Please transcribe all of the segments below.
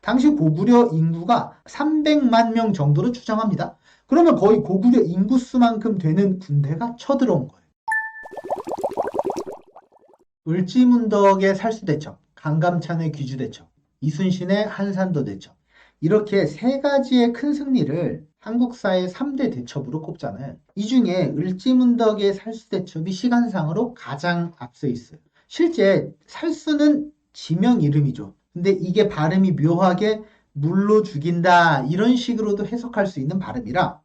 당시 고구려 인구가 300만 명 정도로 추정합니다. 그러면 거의 고구려 인구수만큼 되는 군대가 쳐들어온 거예요. 을지문덕의 살수대첩, 강감찬의 귀주대첩, 이순신의 한산도 대첩, 이렇게 세 가지의 큰 승리를 한국사의 3대 대첩으로 꼽잖아요. 이 중에 을지문덕의 살수대첩이 시간상으로 가장 앞서 있어요. 실제 살수는 지명 이름이죠. 근데 이게 발음이 묘하게 물로 죽인다 이런 식으로도 해석할 수 있는 발음이라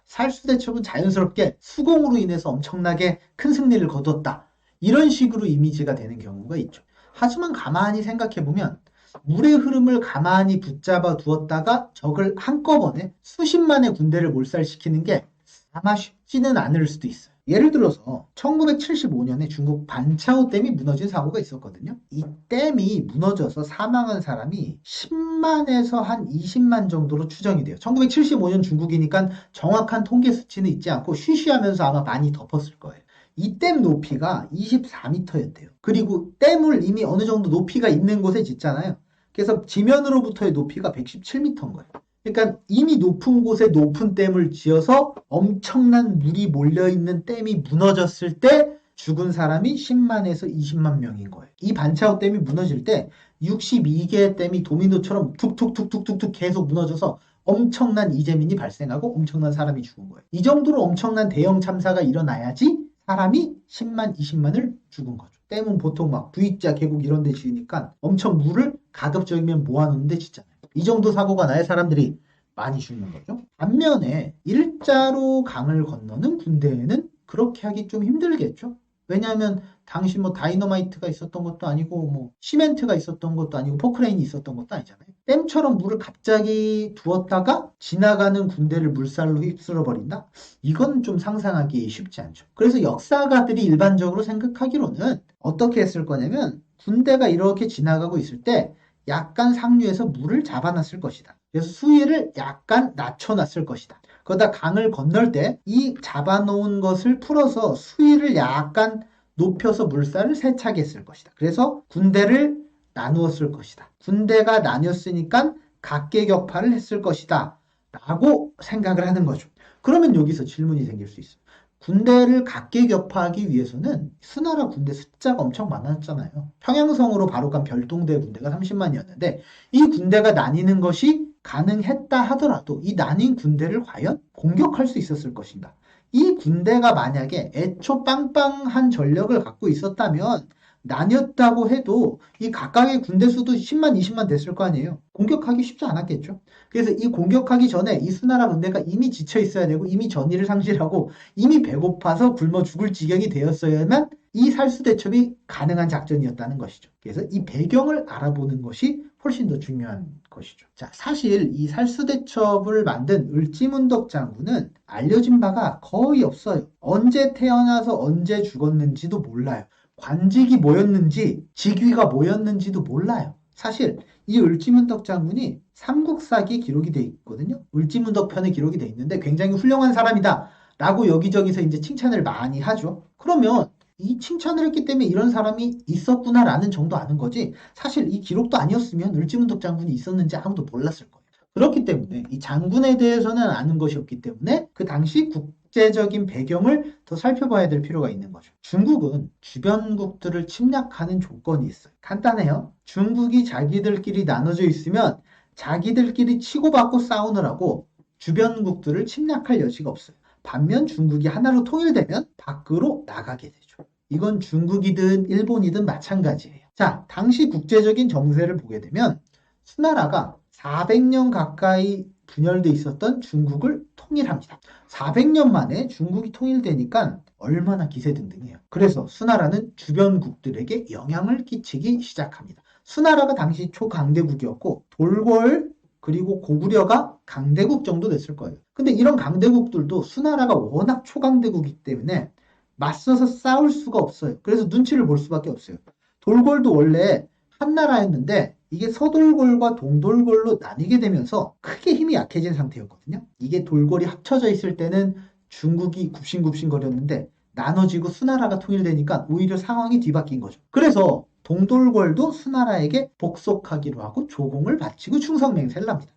살수대첩은 자연스럽게 수공으로 인해서 엄청나게 큰 승리를 거뒀다. 이런 식으로 이미지가 되는 경우가 있죠. 하지만 가만히 생각해보면 물의 흐름을 가만히 붙잡아 두었다가 적을 한꺼번에 수십만의 군대를 몰살시키는 게 아마 쉽지는 않을 수도 있어요. 예를 들어서 1975년에 중국 반차오 댐이 무너진 사고가 있었거든요. 이 댐이 무너져서 사망한 사람이 10만에서 한 20만 정도로 추정이 돼요. 1975년 중국이니까 정확한 통계 수치는 있지 않고 쉬쉬하면서 아마 많이 덮었을 거예요. 이 댐 높이가 24m였대요. 그리고 댐을 이미 어느 정도 높이가 있는 곳에 짓잖아요. 그래서 지면으로부터의 높이가 117m인 거예요. 그러니까 이미 높은 곳에 높은 댐을 지어서 엄청난 물이 몰려있는 댐이 무너졌을 때 죽은 사람이 10만에서 20만 명인 거예요. 이 반차오 댐이 무너질 때 62개의 댐이 도미노처럼 툭툭툭툭툭툭 계속 무너져서 엄청난 이재민이 발생하고 엄청난 사람이 죽은 거예요. 이 정도로 엄청난 대형 참사가 일어나야지 사람이 10만, 20만을 죽은 거죠. 댐은 보통 막 V자 계곡 이런 데 지으니까 엄청 물을 가급적이면 모아놓는 데 짓잖아요. 이 정도 사고가 나야 사람들이 많이 죽는 거죠. 반면에 일자로 강을 건너는 군대에는 그렇게 하기 좀 힘들겠죠. 왜냐하면 당시 뭐 다이너마이트가 있었던 것도 아니고 뭐 시멘트가 있었던 것도 아니고 포크레인이 있었던 것도 아니잖아요. 댐처럼 물을 갑자기 두었다가 지나가는 군대를 물살로 휩쓸어 버린다? 이건 좀 상상하기 쉽지 않죠. 그래서 역사가들이 일반적으로 생각하기로는 어떻게 했을 거냐면 군대가 이렇게 지나가고 있을 때 약간 상류에서 물을 잡아놨을 것이다. 그래서 수위를 약간 낮춰놨을 것이다. 그러다 강을 건널 때 이 잡아놓은 것을 풀어서 수위를 약간 높여서 물살을 세차게 했을 것이다. 그래서 군대를 나누었을 것이다. 군대가 나뉘었으니까 각계격파를 했을 것이다. 라고 생각을 하는 거죠. 그러면 여기서 질문이 생길 수 있어요. 군대를 각계격파하기 위해서는 수나라 군대 숫자가 엄청 많았잖아요. 평양성으로 바로 간 별동대 군대가 30만이었는데 이 군대가 나뉘는 것이 가능했다 하더라도 이 나뉜 군대를 과연 공격할 수 있었을 것인가? 이 군대가 만약에 애초 빵빵한 전력을 갖고 있었다면 나뉘었다고 해도 이 각각의 군대 수도 10만, 20만 됐을 거 아니에요. 공격하기 쉽지 않았겠죠. 그래서 이 공격하기 전에 이 수나라 군대가 이미 지쳐 있어야 되고 이미 전의를 상실하고 이미 배고파서 굶어 죽을 지경이 되었어야만 이 살수대첩이 가능한 작전이었다는 것이죠. 그래서 이 배경을 알아보는 것이 훨씬 더 중요한 것이죠. 자, 사실 이 살수대첩을 만든 을지문덕 장군은 알려진 바가 거의 없어요. 언제 태어나서 언제 죽었는지도 몰라요. 관직이 뭐였는지, 직위가 뭐였는지도 몰라요. 사실 이 을지문덕 장군이 삼국사기에 기록이 돼 있거든요. 을지문덕 편에 기록이 돼 있는데 굉장히 훌륭한 사람이다 라고 여기저기서 이제 칭찬을 많이 하죠. 그러면 이 칭찬을 했기 때문에 이런 사람이 있었구나라는 정도 아는 거지 사실 이 기록도 아니었으면 을지문덕 장군이 있었는지 아무도 몰랐을 거예요. 그렇기 때문에 이 장군에 대해서는 아는 것이 없기 때문에 그 당시 국제적인 배경을 더 살펴봐야 될 필요가 있는 거죠. 중국은 주변국들을 침략하는 조건이 있어요. 간단해요. 중국이 자기들끼리 나눠져 있으면 자기들끼리 치고받고 싸우느라고 주변국들을 침략할 여지가 없어요. 반면 중국이 하나로 통일되면 밖으로 나가게 되죠. 이건 중국이든 일본이든 마찬가지예요. 자, 당시 국제적인 정세를 보게 되면 수나라가 400년 가까이 분열돼 있었던 중국을 통일합니다. 400년 만에 중국이 통일되니까 얼마나 기세등등해요. 그래서 수나라는 주변국들에게 영향을 끼치기 시작합니다. 수나라가 당시 초강대국이었고 돌궐 그리고 고구려가 강대국 정도 됐을 거예요. 근데 이런 강대국들도 수나라가 워낙 초강대국이기 때문에 맞서서 싸울 수가 없어요. 그래서 눈치를 볼 수밖에 없어요. 돌궐도 원래 한 나라였는데 이게 서돌궐과 동돌궐로 나뉘게 되면서 크게 힘이 약해진 상태였거든요. 이게 돌궐이 합쳐져 있을 때는 중국이 굽신굽신거렸는데 나눠지고 수나라가 통일되니까 오히려 상황이 뒤바뀐 거죠. 그래서 동돌궐도 수나라에게 복속하기로 하고 조공을 바치고 충성맹세를 합니다.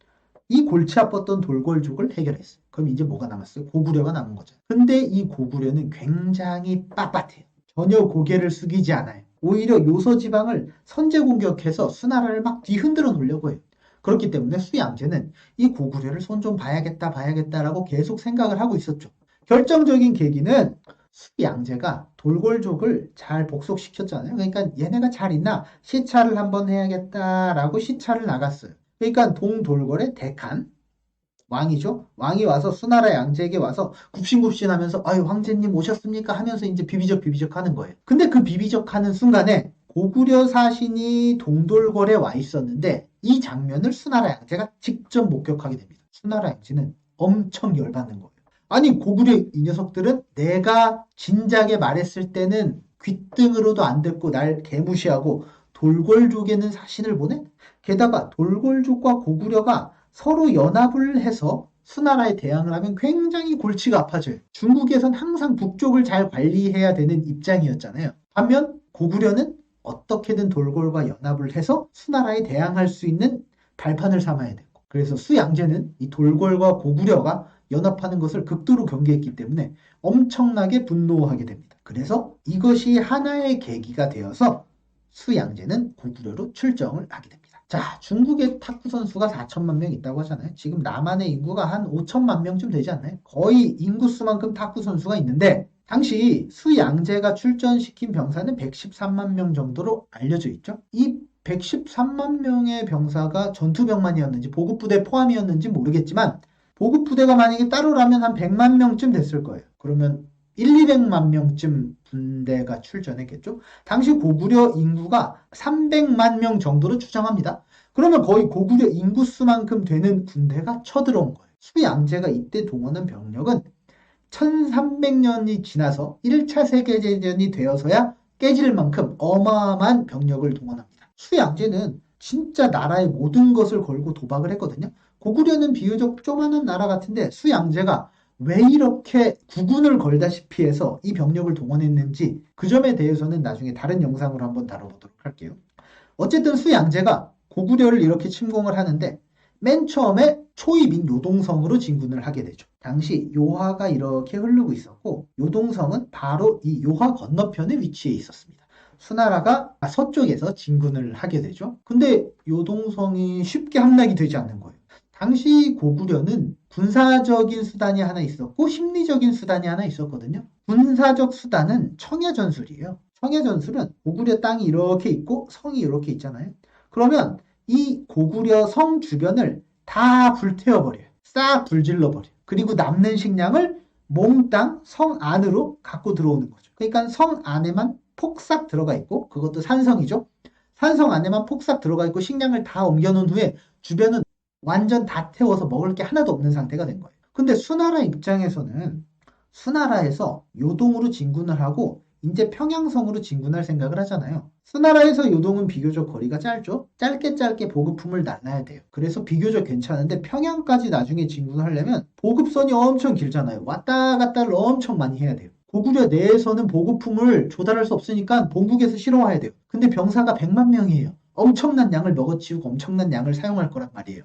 이 골치 아팠던 돌궐족을 해결했어요. 그럼 이제 뭐가 남았어요? 고구려가 남은 거죠. 근데 이 고구려는 굉장히 빳빳해요. 전혀 고개를 숙이지 않아요. 오히려 요서지방을 선제 공격해서 수나라를 막 뒤흔들어 놓으려고 해요. 그렇기 때문에 수양제는 이 고구려를 손 좀 봐야겠다라고 계속 생각을 하고 있었죠. 결정적인 계기는 수양제가 돌궐족을 잘 복속시켰잖아요. 그러니까 얘네가 잘 있나 시찰을 한번 해야겠다라고 시찰을 나갔어요. 그러니까 동돌궐의 대칸 왕이죠. 왕이 와서 수나라 양제에게 와서 굽신굽신하면서 아유 황제님 오셨습니까 하면서 이제 비비적 하는 거예요. 근데 그 비비적 하는 순간에 고구려 사신이 동돌궐에 와 있었는데 이 장면을 수나라 양제가 직접 목격하게 됩니다. 수나라 양제는 엄청 열받는 거예요. 아니 고구려 이 녀석들은 내가 진작에 말했을 때는 귓등으로도 안 듣고 날 개무시하고 돌궐족에는 사신을 보내? 게다가 돌궐족과 고구려가 서로 연합을 해서 수나라에 대항을 하면 굉장히 골치가 아파져요. 중국에선 항상 북쪽을 잘 관리해야 되는 입장이었잖아요. 반면 고구려는 어떻게든 돌궐과 연합을 해서 수나라에 대항할 수 있는 발판을 삼아야 되고, 그래서 수양제는 이 돌궐과 고구려가 연합하는 것을 극도로 경계했기 때문에 엄청나게 분노하게 됩니다. 그래서 이것이 하나의 계기가 되어서 수양제는 고구려로 출정을 하게 됩니다. 자, 중국의 탁구 선수가 4천만 명 있다고 하잖아요. 지금 남한의 인구가 한 5천만 명쯤 되지 않나요? 거의 인구수만큼 탁구 선수가 있는데 당시 수양제가 출전시킨 병사는 113만 명 정도로 알려져 있죠. 이 113만 명의 병사가 전투병만이었는지 보급부대 포함이었는지 모르겠지만 보급부대가 만약에 따로라면 한 100만 명쯤 됐을 거예요. 그러면 200만 명쯤 군대가 출전했겠죠. 당시 고구려 인구가 300만 명 정도로 추정합니다. 그러면 거의 고구려 인구수만큼 되는 군대가 쳐들어온 거예요. 수양제가 이때 동원한 병력은 1300년이 지나서 1차 세계대전이 되어서야 깨질 만큼 어마어마한 병력을 동원합니다. 수양제는 진짜 나라의 모든 것을 걸고 도박을 했거든요. 고구려는 비교적 조그마한 나라 같은데 수양제가 왜 이렇게 국군을 걸다시피 해서 이 병력을 동원했는지 그 점에 대해서는 나중에 다른 영상으로 한번 다뤄보도록 할게요. 어쨌든 수양제가 고구려를 이렇게 침공을 하는데 맨 처음에 초입인 요동성으로 진군을 하게 되죠. 당시 요하가 이렇게 흐르고 있었고 요동성은 바로 이 요하 건너편에 위치해 있었습니다. 수나라가 서쪽에서 진군을 하게 되죠. 근데 요동성이 쉽게 함락이 되지 않는 거예요. 당시 고구려는 군사적인 수단이 하나 있었고 심리적인 수단이 하나 있었거든요. 군사적 수단은 청야전술이에요. 청야전술은 고구려 땅이 이렇게 있고 성이 이렇게 있잖아요. 그러면 이 고구려 성 주변을 다 불태워버려요. 싹 불질러버려요. 그리고 남는 식량을 몽땅 성 안으로 갖고 들어오는 거죠. 그러니까 성 안에만 폭삭 들어가 있고, 그것도 산성이죠. 산성 안에만 폭삭 들어가 있고 식량을 다 옮겨놓은 후에 주변은 완전 다 태워서 먹을 게 하나도 없는 상태가 된 거예요. 근데 수나라 입장에서는 수나라에서 요동으로 진군을 하고 이제 평양성으로 진군할 생각을 하잖아요. 수나라에서 요동은 비교적 거리가 짧죠. 짧게 보급품을 날라야 돼요. 그래서 비교적 괜찮은데 평양까지 나중에 진군하려면 보급선이 엄청 길잖아요. 왔다 갔다를 엄청 많이 해야 돼요. 고구려 내에서는 보급품을 조달할 수 없으니까 본국에서 실어와야 돼요. 근데 병사가 100만 명이에요. 엄청난 양을 먹어치우고 엄청난 양을 사용할 거란 말이에요.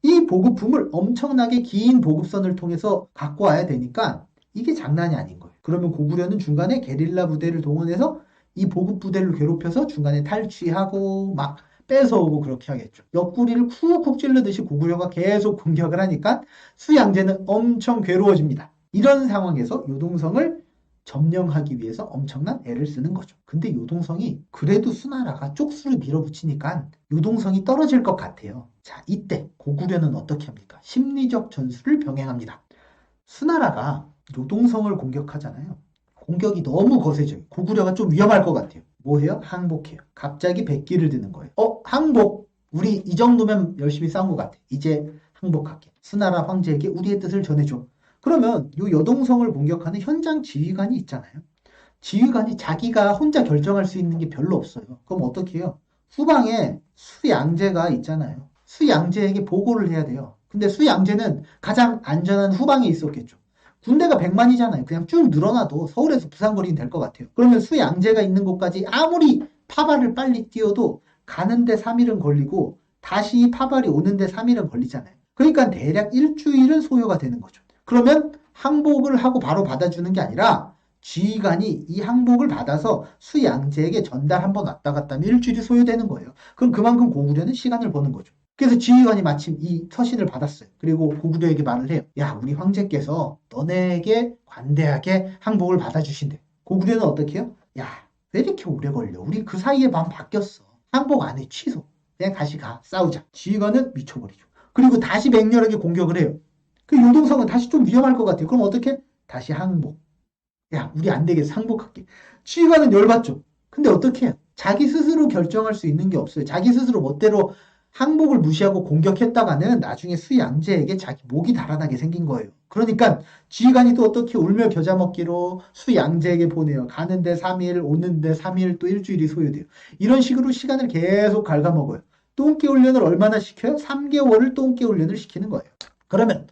이 보급품을 엄청나게 긴 보급선을 통해서 갖고 와야 되니까 이게 장난이 아닌 거예요. 그러면 고구려는 중간에 게릴라 부대를 동원해서 이 보급 부대를 괴롭혀서 중간에 탈취하고 막 뺏어오고 그렇게 하겠죠. 옆구리를 쿡쿡 찔르듯이 고구려가 계속 공격을 하니까 수양제는 엄청 괴로워집니다. 이런 상황에서 요동성을 점령하기 위해서 엄청난 애를 쓰는 거죠. 근데 요동성이 그래도 수나라가 쪽수를 밀어붙이니까 요동성이 떨어질 것 같아요. 자, 이때 고구려는 어떻게 합니까? 심리적 전술을 병행합니다. 수나라가 요동성을 공격하잖아요. 공격이 너무 거세져요. 고구려가 좀 위험할 것 같아요. 뭐 해요? 항복해요. 갑자기 백기를 드는 거예요. 항복! 우리 이 정도면 열심히 싸운 것 같아. 이제 항복할게. 수나라 황제에게 우리의 뜻을 전해줘. 그러면 이 여동성을 공격하는 현장 지휘관이 있잖아요. 지휘관이 자기가 혼자 결정할 수 있는 게 별로 없어요. 그럼 어떻게 해요? 후방에 수양제가 있잖아요. 수양제에게 보고를 해야 돼요. 근데 수양제는 가장 안전한 후방에 있었겠죠. 군대가 100만이잖아요. 그냥 쭉 늘어나도 서울에서 부산 거리는 될 것 같아요. 그러면 수양제가 있는 곳까지 아무리 파발을 빨리 띄워도 가는데 3일은 걸리고 다시 파발이 오는데 3일은 걸리잖아요. 그러니까 대략 일주일은 소요가 되는 거죠. 그러면 항복을 하고 바로 받아주는 게 아니라 지휘관이 이 항복을 받아서 수양제에게 전달 한번 왔다 갔다 하면 일주일이 소요되는 거예요. 그럼 그만큼 고구려는 시간을 버는 거죠. 그래서 지휘관이 마침 이 서신을 받았어요. 그리고 고구려에게 말을 해요. 야, 우리 황제께서 너네에게 관대하게 항복을 받아주신대. 고구려는 어떻게 해요? 야, 왜 이렇게 오래 걸려? 우리 그 사이에 마음 바뀌었어. 항복 안 해. 취소. 그냥 다시 가. 싸우자. 지휘관은 미쳐버리죠. 그리고 다시 맹렬하게 공격을 해요. 그 요동성은 다시 좀 위험할 것 같아요. 그럼 어떻게? 다시 항복. 야, 우리 안 되겠어. 항복할게. 지휘관은 열받죠. 근데 어떻게 해요? 자기 스스로 결정할 수 있는 게 없어요. 자기 스스로 멋대로 항복을 무시하고 공격했다가는 나중에 수양제에게 자기 목이 달아나게 생긴 거예요. 그러니까 지휘관이 또 어떻게 울며 겨자 먹기로 수양제에게 보내요. 가는데 3일, 오는데 3일, 또 일주일이 소요돼요. 이런 식으로 시간을 계속 갉아먹어요. 똥개 훈련을 얼마나 시켜요? 3개월을 똥개 훈련을 시키는 거예요. 그러면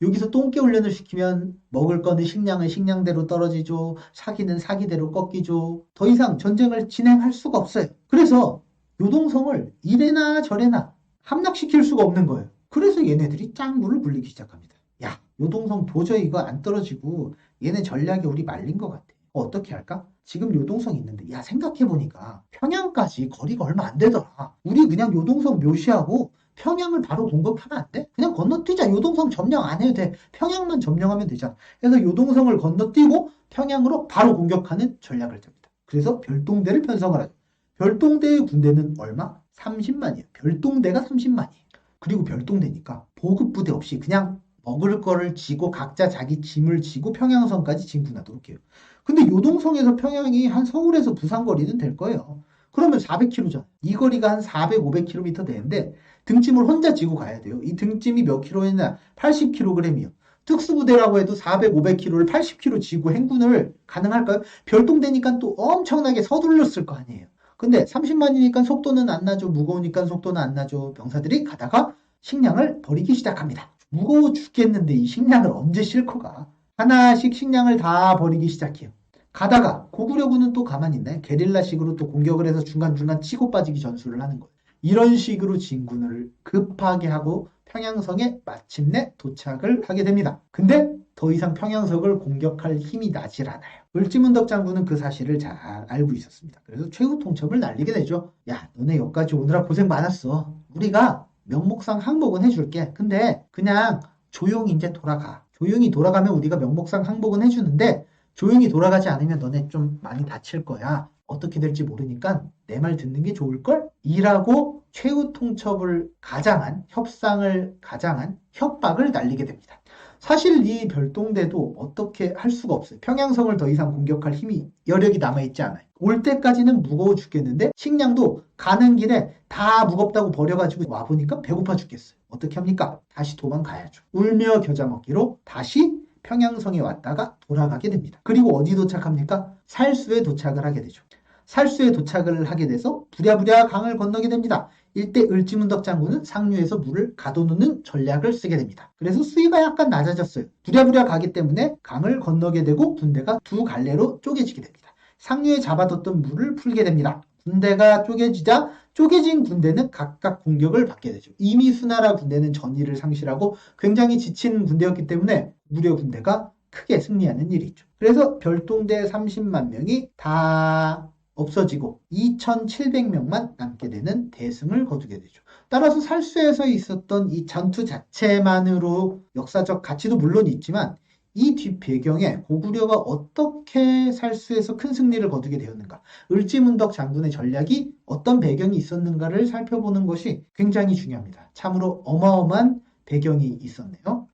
여기서 똥개 훈련을 시키면 먹을 거는 식량은 식량대로 떨어지죠. 사기는 사기대로 꺾이죠. 더 이상 전쟁을 진행할 수가 없어요. 그래서 요동성을 이래나 저래나 함락시킬 수가 없는 거예요. 그래서 얘네들이 짱구를 불리기 시작합니다. 야, 요동성 도저히 이거 안 떨어지고 얘네 전략에 우리 말린 것 같아. 어떻게 할까? 지금 요동성 있는데 야, 생각해보니까 평양까지 거리가 얼마 안 되더라. 우리 그냥 요동성 묘시하고 평양을 바로 공격하면 안 돼? 그냥 건너뛰자. 요동성 점령 안 해도 돼. 평양만 점령하면 되잖아. 그래서 요동성을 건너뛰고 평양으로 바로 공격하는 전략을 짭니다. 그래서 별동대를 편성을 하죠. 별동대의 군대는 얼마? 30만이에요. 별동대가 30만이에요. 그리고 별동대니까 보급부대 없이 그냥 먹을 거를 지고 각자 자기 짐을 지고 평양성까지 진군하도록 해요. 근데 요동성에서 평양이 한 서울에서 부산 거리는 될 거예요. 그러면 400km잖아. 이 거리가 한 400, 500km 되는데 등짐을 혼자 지고 가야 돼요. 이 등짐이 몇 킬로였냐? 80kg이요. 특수부대라고 해도 400, 500kg를 80kg 지고 행군을 가능할까요? 별동대니까 또 엄청나게 서둘렀을 거 아니에요. 근데 30만이니까 속도는 안 나죠. 무거우니까 속도는 안 나죠. 병사들이 가다가 식량을 버리기 시작합니다. 무거워 죽겠는데 이 식량을 언제 싣고 가? 하나씩 식량을 다 버리기 시작해요. 가다가 고구려군은 또 가만히 있나요? 게릴라식으로 또 공격을 해서 중간중간 치고 빠지기 전술을 하는 거예요. 이런 식으로 진군을 급하게 하고 평양성에 마침내 도착을 하게 됩니다. 근데 더 이상 평양성을 공격할 힘이 나질 않아요. 을지문덕 장군은 그 사실을 잘 알고 있었습니다. 그래서 최후 통첩을 날리게 되죠. 야, 너네 여기까지 오느라 고생 많았어. 우리가 명목상 항복은 해줄게. 근데 그냥 조용히 이제 돌아가. 조용히 돌아가면 우리가 명목상 항복은 해주는데 조용히 돌아가지 않으면 너네 좀 많이 다칠 거야. 어떻게 될지 모르니까 내 말 듣는 게 좋을걸? 이라고 최후 통첩을 가장한, 협상을 가장한 협박을 날리게 됩니다. 사실 이 별동대도 어떻게 할 수가 없어요. 평양성을 더 이상 공격할 힘이, 여력이 남아있지 않아요. 올 때까지는 무거워 죽겠는데 식량도 가는 길에 다 무겁다고 버려가지고 와보니까 배고파 죽겠어요. 어떻게 합니까? 다시 도망가야죠. 울며 겨자 먹기로 다시 평양성에 왔다가 돌아가게 됩니다. 그리고 어디 도착합니까? 살수에 도착을 하게 되죠. 살수에 도착을 하게 돼서 부랴부랴 강을 건너게 됩니다. 이때 을지문덕 장군은 상류에서 물을 가둬놓는 전략을 쓰게 됩니다. 그래서 수위가 약간 낮아졌어요. 부랴부랴 가기 때문에 강을 건너게 되고 군대가 두 갈래로 쪼개지게 됩니다. 상류에 잡아뒀던 물을 풀게 됩니다. 군대가 쪼개지자 쪼개진 군대는 각각 공격을 받게 되죠. 이미 수나라 군대는 전의를 상실하고 굉장히 지친 군대였기 때문에 무려 군대가 크게 승리하는 일이 있죠. 그래서 별동대 30만 명이 다 없어지고 2,700명만 남게 되는 대승을 거두게 되죠. 따라서 살수에서 있었던 이 전투 자체만으로 역사적 가치도 물론 있지만 이 뒷배경에 고구려가 어떻게 살수에서 큰 승리를 거두게 되었는가, 을지문덕 장군의 전략이 어떤 배경이 있었는가를 살펴보는 것이 굉장히 중요합니다. 참으로 어마어마한 배경이 있었네요.